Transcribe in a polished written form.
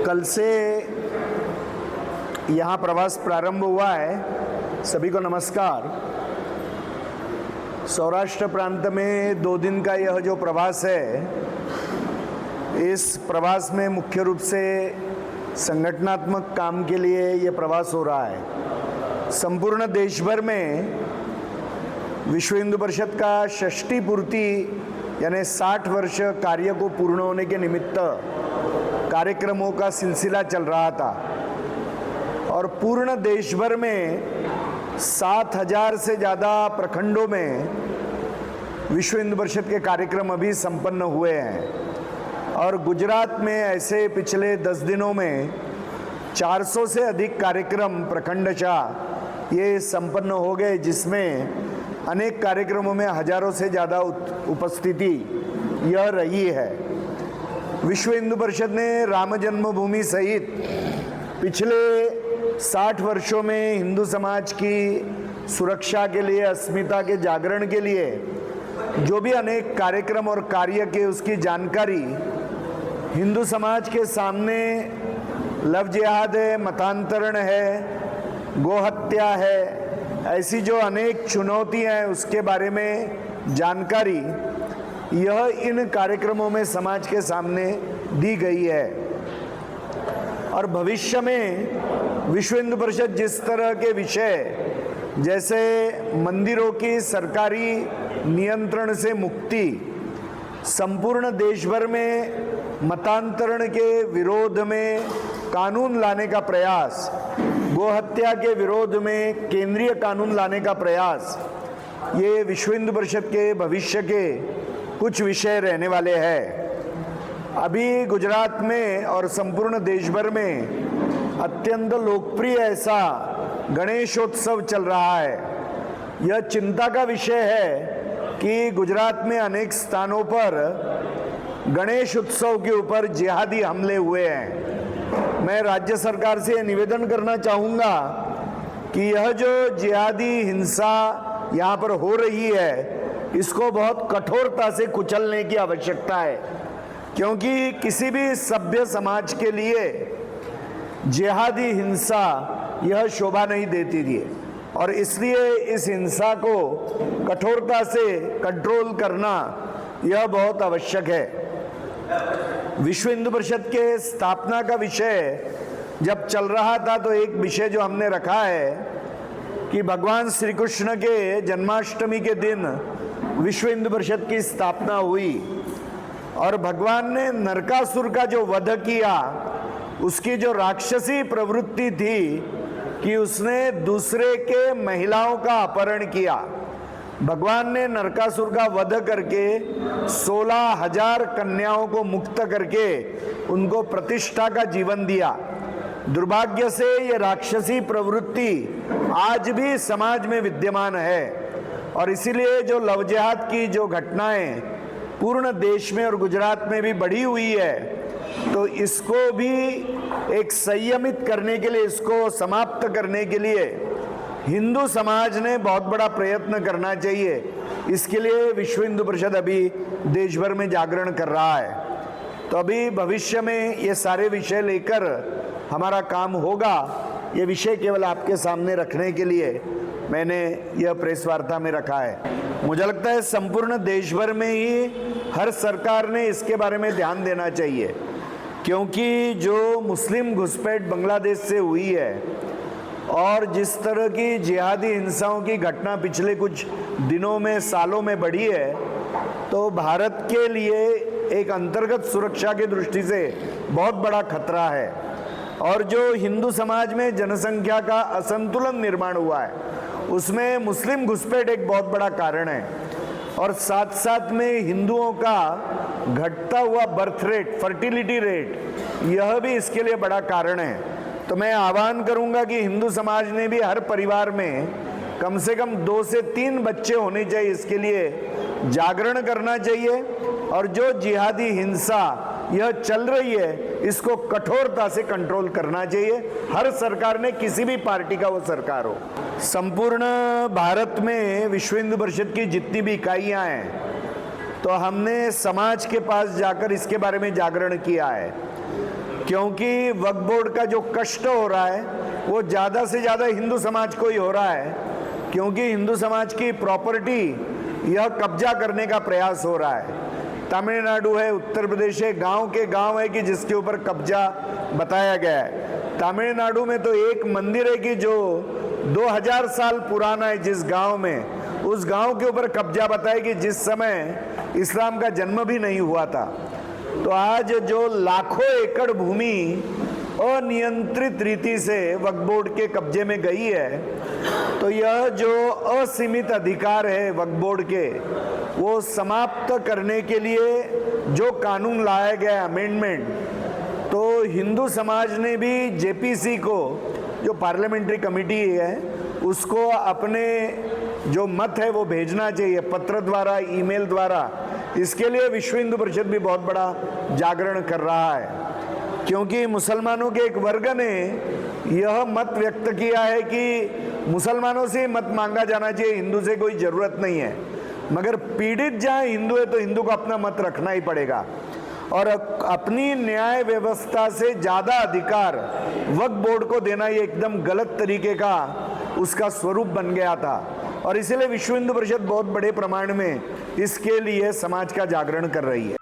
कल से यहाँ प्रवास प्रारंभ हुआ है। सभी को नमस्कार। सौराष्ट्र प्रांत में 2 दिन का यह जो प्रवास है, इस प्रवास में मुख्य रूप से संगठनात्मक काम के लिए यह प्रवास हो रहा है। संपूर्ण देश भर में विश्व हिंदू परिषद का षष्ठी पूर्ति यानी 60 वर्ष कार्य को पूर्ण होने के निमित्त कार्यक्रमों का सिलसिला चल रहा था और पूर्ण देश भर में 7000 से ज़्यादा प्रखंडों में विश्व हिंदू परिषद के कार्यक्रम अभी संपन्न हुए हैं। और गुजरात में ऐसे पिछले 10 दिनों में 400 से अधिक कार्यक्रम प्रखंडशः ये संपन्न हो गए, जिसमें अनेक कार्यक्रमों में हजारों से ज़्यादा उपस्थिति यह रही है। विश्व हिंदू परिषद ने राम जन्मभूमि सहित पिछले 60 वर्षों में हिंदू समाज की सुरक्षा के लिए, अस्मिता के जागरण के लिए जो भी अनेक कार्यक्रम और कार्य के, उसकी जानकारी हिंदू समाज के सामने लव जिहाद है, मतांतरण है, गोहत्या है, ऐसी जो अनेक चुनौतियां हैं उसके बारे में जानकारी यह इन कार्यक्रमों में समाज के सामने दी गई है। और भविष्य में विश्व हिंदू परिषद जिस तरह के विषय जैसे मंदिरों की सरकारी नियंत्रण से मुक्ति, संपूर्ण देश भर में मतांतरण के विरोध में कानून लाने का प्रयास, गोहत्या के विरोध में केंद्रीय कानून लाने का प्रयास, ये विश्व हिंदू परिषद के भविष्य के कुछ विषय रहने वाले हैं। अभी गुजरात में और संपूर्ण देश भर में अत्यंत लोकप्रिय ऐसा गणेशोत्सव चल रहा है। यह चिंता का विषय है कि गुजरात में अनेक स्थानों पर गणेश उत्सव के ऊपर जिहादी हमले हुए हैं। मैं राज्य सरकार से निवेदन करना चाहूँगा कि यह जो जिहादी हिंसा यहाँ पर हो रही है, इसको बहुत कठोरता से कुचलने की आवश्यकता है, क्योंकि किसी भी सभ्य समाज के लिए जिहादी हिंसा यह शोभा नहीं देती थी और इसलिए इस हिंसा को कठोरता से कंट्रोल करना यह बहुत आवश्यक है। विश्व हिंदू परिषद के स्थापना का विषय जब चल रहा था तो एक विषय जो हमने रखा है कि भगवान श्री कृष्ण के जन्माष्टमी के दिन विश्व हिंदू परिषद की स्थापना हुई और भगवान ने नरकासुर का जो वध किया, उसकी जो राक्षसी प्रवृत्ति थी कि उसने दूसरे के महिलाओं का अपहरण किया। भगवान ने नरकासुर का वध करके 16,000 कन्याओं को मुक्त करके उनको प्रतिष्ठा का जीवन दिया। दुर्भाग्य से ये राक्षसी प्रवृत्ति आज भी समाज में विद्यमान है और इसीलिए जो लव जिहाद की जो घटनाएं पूर्ण देश में और गुजरात में भी बढ़ी हुई है, तो इसको भी एक संयमित करने के लिए, इसको समाप्त करने के लिए हिंदू समाज ने बहुत बड़ा प्रयत्न करना चाहिए। इसके लिए विश्व हिंदू परिषद अभी देश भर में जागरण कर रहा है। तो अभी भविष्य में ये सारे विषय लेकर हमारा काम होगा। ये विषय केवल आपके सामने रखने के लिए मैंने यह प्रेस वार्ता में रखा है। मुझे लगता है संपूर्ण देश भर में ही हर सरकार ने इसके बारे में ध्यान देना चाहिए, क्योंकि जो मुस्लिम घुसपैठ बांग्लादेश से हुई है और जिस तरह की जिहादी हिंसाओं की घटना पिछले कुछ दिनों में, सालों में बढ़ी है, तो भारत के लिए एक अंतर्गत सुरक्षा की दृष्टि से बहुत बड़ा खतरा है। और जो हिंदू समाज में जनसंख्या का असंतुलन निर्माण हुआ है, उसमें मुस्लिम घुसपैठ एक बहुत बड़ा कारण है और साथ साथ में हिंदुओं का घटता हुआ बर्थ रेट, फर्टिलिटी रेट, यह भी इसके लिए बड़ा कारण है। तो मैं आह्वान करूंगा कि हिंदू समाज ने भी हर परिवार में कम से कम 2 से 3 बच्चे होने चाहिए, इसके लिए जागरण करना चाहिए। और जो जिहादी हिंसा यह चल रही है, इसको कठोरता से कंट्रोल करना चाहिए। हर सरकार ने, किसी भी पार्टी का वो सरकार हो। संपूर्ण भारत में विश्व हिंदू परिषद की जितनी भी इकाइयां हैं, तो हमने समाज के पास जाकर इसके बारे में जागरण किया है। क्योंकि वक्फ बोर्ड का जो कष्ट हो रहा है वो ज़्यादा से ज़्यादा हिंदू समाज को ही हो रहा है, क्योंकि हिंदू समाज की प्रॉपर्टी यह कब्जा करने का प्रयास हो रहा है। तमिलनाडु है, उत्तर प्रदेश है, गांव के गांव है कि जिसके ऊपर कब्जा बताया गया है। तमिलनाडु में तो एक मंदिर है कि जो 2000 साल पुराना है, जिस गांव में, उस गांव के ऊपर कब्जा बताया कि जिस समय इस्लाम का जन्म भी नहीं हुआ था। तो आज जो लाखों एकड़ भूमि अनियंत्रित रीति से वक्फ बोर्ड के कब्जे में गई है, तो यह जो असीमित अधिकार है वक्फ बोर्ड के, वो समाप्त करने के लिए जो कानून लाया गया अमेंडमेंट, तो हिंदू समाज ने भी जेपीसी को, जो पार्लियामेंट्री कमेटी है, उसको अपने जो मत है वो भेजना चाहिए पत्र द्वारा, ईमेल द्वारा। इसके लिए विश्व हिंदू परिषद भी बहुत बड़ा जागरण कर रहा है, क्योंकि मुसलमानों के एक वर्ग ने यह मत व्यक्त किया है कि मुसलमानों से मत मांगा जाना चाहिए, हिंदू से कोई ज़रूरत नहीं है। मगर पीड़ित जहाँ हिंदू है तो हिंदू को अपना मत रखना ही पड़ेगा, और अपनी न्याय व्यवस्था से ज़्यादा अधिकार वक्फ बोर्ड को देना ये एकदम गलत तरीके का उसका स्वरूप बन गया था। और इसीलिए विश्व हिंदू परिषद बहुत बड़े प्रमाण में इसके लिए समाज का जागरण कर रही है।